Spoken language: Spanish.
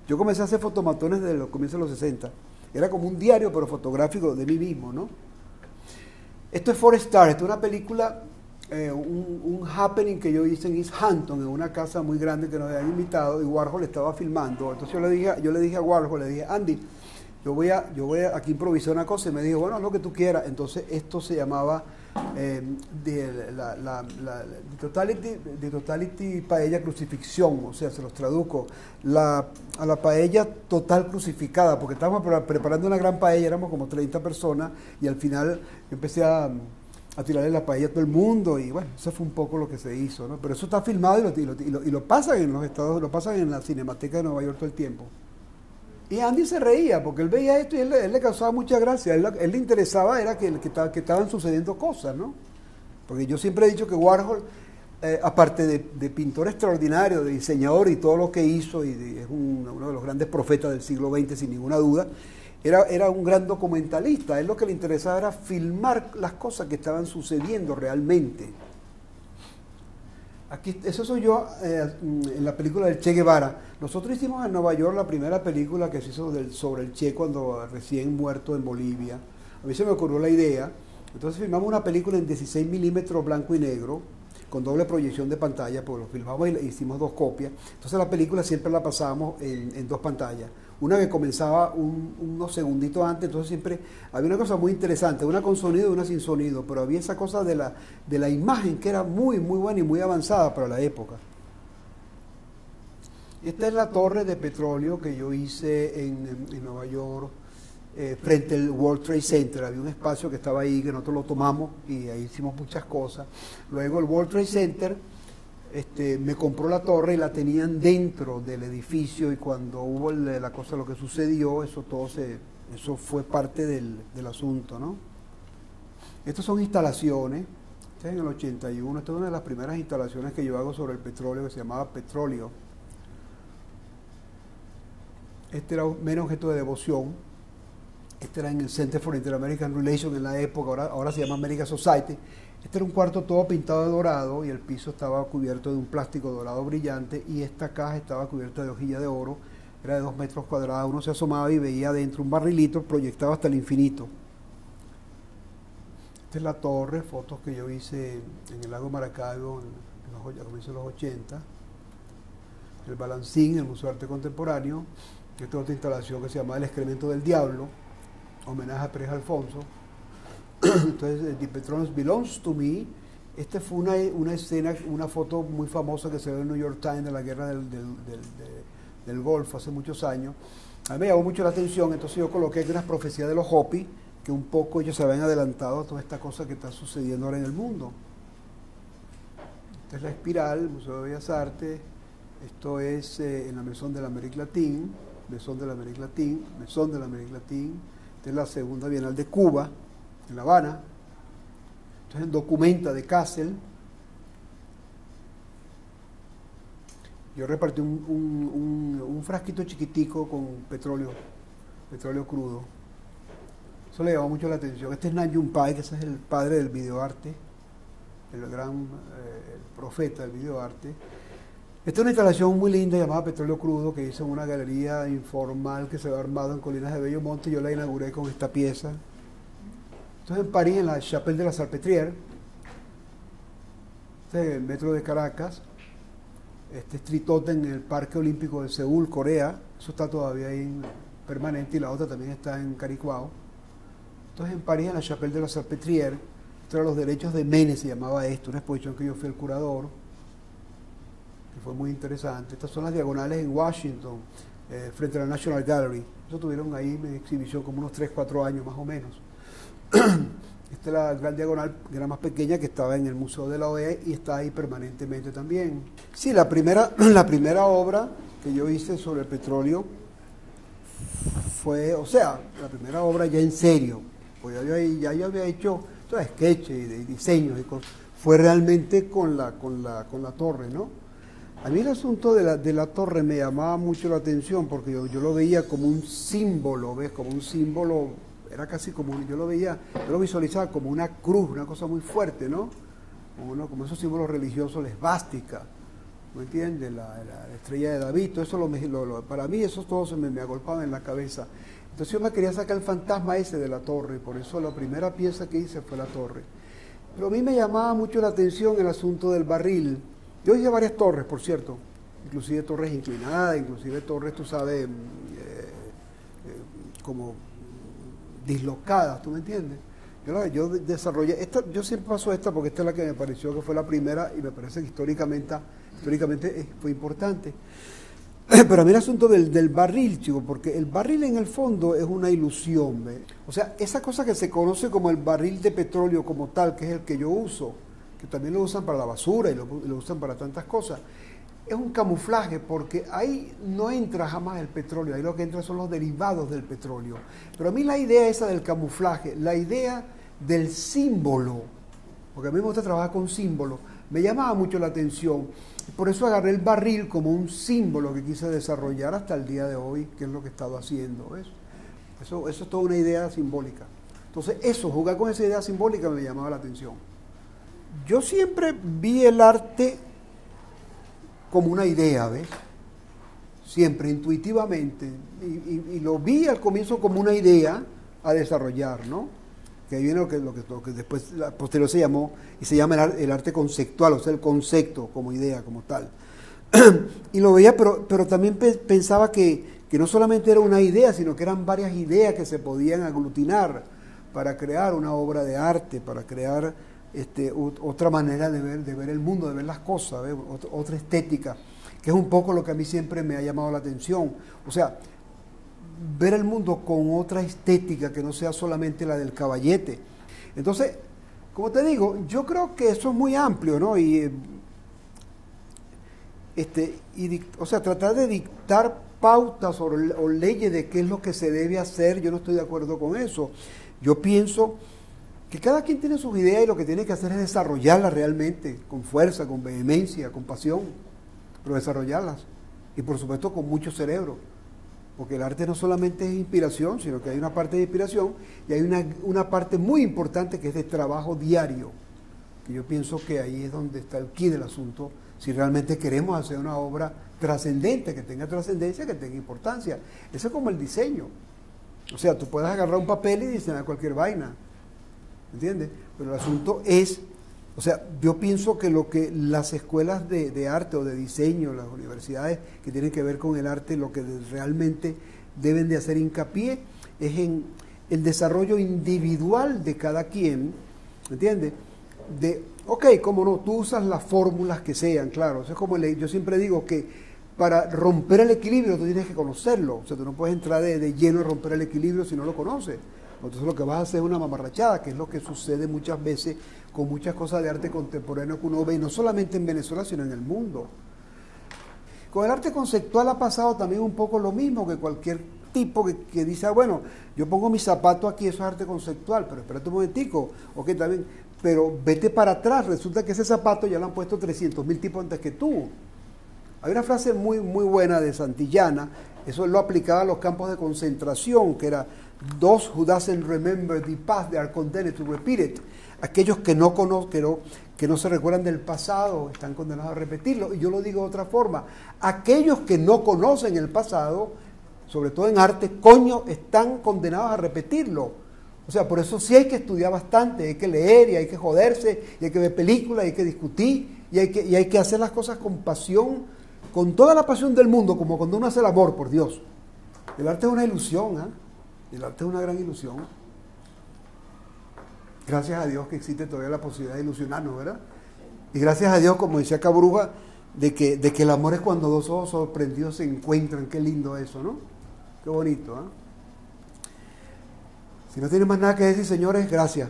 Yo comencé a hacer fotomatones desde los comienzos de los 60. Era como un diario, pero fotográfico de mí mismo, ¿no? Esto es Forest Star, esto es una película, un happening que yo hice en East Hampton, en una casa muy grande que nos habían invitado, y Warhol estaba filmando. Entonces yo le dije a Warhol, le dije, Andy, yo voy a aquí improvisar una cosa, y me dijo, bueno, lo que tú quieras. Entonces esto se llamaba The Totality Paella Crucifixión, o sea, se los traduzco, a la paella total crucificada, porque estábamos preparando una gran paella, éramos como 30 personas, y al final yo empecé a tirarle la paella a todo el mundo, y bueno, eso fue un poco lo que se hizo, ¿no? Pero eso está filmado y lo pasan en los Estados, lo pasan en la Cinemateca de Nueva York todo el tiempo. Y Andy se reía, porque él veía esto y él le causaba mucha gracia. Él le interesaba era que estaban sucediendo cosas, ¿no? Porque yo siempre he dicho que Warhol, aparte de pintor extraordinario, de diseñador y todo lo que hizo, y es uno de los grandes profetas del siglo XX sin ninguna duda, era un gran documentalista. A él lo que le interesaba era filmar las cosas que estaban sucediendo realmente. Aquí, eso soy yo en la película del Che Guevara. Nosotros hicimos en Nueva York la primera película que se hizo sobre el Che cuando recién muerto en Bolivia. A mí se me ocurrió la idea. Entonces filmamos una película en 16 milímetros blanco y negro, con doble proyección de pantalla, porque lo filmamos y hicimos 2 copias. Entonces la película siempre la pasábamos en 2 pantallas. Una que comenzaba unos segunditos antes, entonces siempre había una cosa muy interesante, una con sonido y una sin sonido, pero había esa cosa de la imagen que era muy, muy buena y muy avanzada para la época. Esta es la torre de petróleo que yo hice en Nueva York, frente al World Trade Center. Había un espacio que estaba ahí, que nosotros lo tomamos y ahí hicimos muchas cosas. Luego el World Trade Center me compró la torre y la tenían dentro del edificio, y cuando hubo la cosa, lo que sucedió, eso fue parte del asunto, ¿no? Estas son instalaciones. Esta es en el 81, esta es una de las primeras instalaciones que yo hago sobre el petróleo, que se llamaba Petróleo. Este era un mero objeto de devoción. Este era en el Center for Inter-American Relations en la época, ahora se llama American Society. Este era un cuarto todo pintado de dorado, y el piso estaba cubierto de un plástico dorado brillante, y esta caja estaba cubierta de hojilla de oro, era de 2 metros cuadrados. Uno se asomaba y veía adentro un barrilito proyectado hasta el infinito. Esta es la torre, fotos que yo hice en el lago Maracaibo a comienzos de los 80. El Balancín, el Museo de Arte Contemporáneo. Esta es otra instalación que se llama El Excremento del Diablo, homenaje a Pérez Alfonso. Entonces, The Petroleum Belongs to Me. Esta fue una escena, una foto muy famosa que se ve en el New York Times de la guerra del Golfo hace muchos años. A mí me llamó mucho la atención, entonces yo coloqué aquí unas profecías de los Hopi, que un poco ellos se habían adelantado a toda esta cosa que está sucediendo ahora en el mundo. Esta es la Espiral, el Museo de Bellas Artes. Esto es en la Maison de l'Amérique Latine, Maison de l'Amérique Latine, Maison de l'Amérique Latine. Esta es la segunda Bienal de Cuba, en La Habana. Entonces en Documenta de Kassel. Yo repartí un frasquito chiquitico con petróleo crudo. Eso le llamó mucho la atención. Este es Nam June Paik, que ese es el padre del videoarte, el gran el profeta del videoarte. Esta es una instalación muy linda llamada Petróleo Crudo, que hice en una galería informal que se había armado en Colinas de Bellomonte, y yo la inauguré con esta pieza. Entonces en París, en la Chapelle de la Salpêtrière, este es el metro de Caracas. Este es Tritoten en el Parque Olímpico de Seúl, Corea. Eso está todavía ahí permanente, y la otra también está en Caricuao. Entonces en París, en la Chapelle de la Salpêtrière, esto era Los Derechos de Menes, se llamaba esto, una exposición que yo fui el curador, que fue muy interesante. Estas son las diagonales en Washington, frente a la National Gallery. Eso tuvieron ahí en exhibición como unos 3-4 años más o menos. Esta es la gran diagonal, que era más pequeña, que estaba en el Museo de la OEA y está ahí permanentemente también. Sí, la primera obra que yo hice sobre el petróleo fue, o sea, la primera obra ya en serio, pues ya yo había hecho sketches y diseños y cosas, fue realmente con la torre, ¿no? A mí el asunto de la torre me llamaba mucho la atención, porque yo lo veía como un símbolo, ¿ves? Como un símbolo, era casi como, yo lo visualizaba como una cruz, una cosa muy fuerte, ¿no? Como esos símbolos religiosos, la esvástica, ¿me entiendes? La estrella de David, todo eso para mí eso todo se me agolpaba en la cabeza. Entonces yo me quería sacar el fantasma ese de la torre, por eso la primera pieza que hice fue la torre. Pero a mí me llamaba mucho la atención el asunto del barril. Yo hice varias torres, por cierto, inclusive torres inclinadas, inclusive torres, tú sabes, como dislocadas, ¿tú me entiendes? Yo desarrollé, yo siempre paso esta porque esta es la que me pareció que fue la primera y me parece que históricamente fue importante. Pero a mí el asunto del barril, chico, porque el barril en el fondo es una ilusión, ¿ve? O sea, esa cosa que se conoce como el barril de petróleo como tal, que es el que yo uso, que también lo usan para la basura y lo usan para tantas cosas, es un camuflaje porque ahí no entra jamás el petróleo, ahí lo que entra son los derivados del petróleo. Pero a mí la idea esa del camuflaje, la idea del símbolo, porque a mí me gusta trabajar con símbolos, me llamaba mucho la atención. Por eso agarré el barril como un símbolo que quise desarrollar hasta el día de hoy, que es lo que he estado haciendo. ¿Ves? Eso es toda una idea simbólica. Entonces jugar con esa idea simbólica me llamaba la atención. Yo siempre vi el arte como una idea, ¿ves? Siempre, intuitivamente. Y lo vi al comienzo como una idea a desarrollar, ¿no? Que ahí viene lo que después, posterior se llamó, y se llama el arte conceptual, o sea, el concepto como idea, como tal. Y lo veía, pero también pensaba que no solamente era una idea, sino que eran varias ideas que se podían aglutinar para crear una obra de arte, para crear otra manera de ver el mundo, de ver las cosas, otra estética, que es un poco lo que a mí siempre me ha llamado la atención. O sea, ver el mundo con otra estética que no sea solamente la del caballete. Entonces, como te digo, yo creo que eso es muy amplio, ¿no? O sea, tratar de dictar pautas o leyes de qué es lo que se debe hacer, yo no estoy de acuerdo con eso. Yo pienso que cada quien tiene sus ideas y lo que tiene que hacer es desarrollarlas realmente, con fuerza, con vehemencia, con pasión, pero desarrollarlas. Y por supuesto con mucho cerebro. Porque el arte no solamente es inspiración, sino que hay una parte de inspiración y hay una parte muy importante que es de trabajo diario, que yo pienso que ahí es donde está el quid del asunto, si realmente queremos hacer una obra trascendente, que tenga trascendencia, que tenga importancia. Eso es como el diseño. O sea, tú puedes agarrar un papel y diseñar cualquier vaina, ¿entiendes? Pero el asunto es, o sea, yo pienso que lo que las escuelas de arte o de diseño, las universidades que tienen que ver con el arte, lo que realmente deben de hacer hincapié es en el desarrollo individual de cada quien, ¿entiendes? Cómo no, tú usas las fórmulas que sean, claro, eso es como yo siempre digo que para romper el equilibrio tú tienes que conocerlo, o sea, tú no puedes entrar de lleno a romper el equilibrio si no lo conoces. Entonces lo que vas a hacer es una mamarrachada, que es lo que sucede muchas veces con muchas cosas de arte contemporáneo que uno ve, no solamente en Venezuela, sino en el mundo. Con el arte conceptual ha pasado también un poco lo mismo, que cualquier tipo que dice, bueno, yo pongo mi zapato aquí, eso es arte conceptual, pero espérate un momentico, ok, también, pero vete para atrás, resulta que ese zapato ya lo han puesto 300.000 tipos antes que tú. Hay una frase muy, muy buena de Santillana, eso lo aplicaba a los campos de concentración, que era, those who doesn't remember the past, they are condemned to repeat it. Aquellos que no se recuerdan del pasado están condenados a repetirlo. Y yo lo digo de otra forma, aquellos que no conocen el pasado, sobre todo en arte, están condenados a repetirlo. O sea, por eso sí hay que estudiar bastante, hay que leer y hay que joderse, y hay que ver películas, y hay que discutir, y hay que hacer las cosas con pasión, con toda la pasión del mundo, como cuando uno hace el amor, por Dios. El arte es una ilusión, ¿eh? El arte es una gran ilusión. Gracias a Dios que existe todavía la posibilidad de ilusionarnos, ¿verdad? Y gracias a Dios, como decía Cabruja, de que el amor es cuando dos ojos sorprendidos se encuentran. Qué lindo eso, ¿no? Qué bonito, ¿eh? Si no tienen más nada que decir, señores, gracias.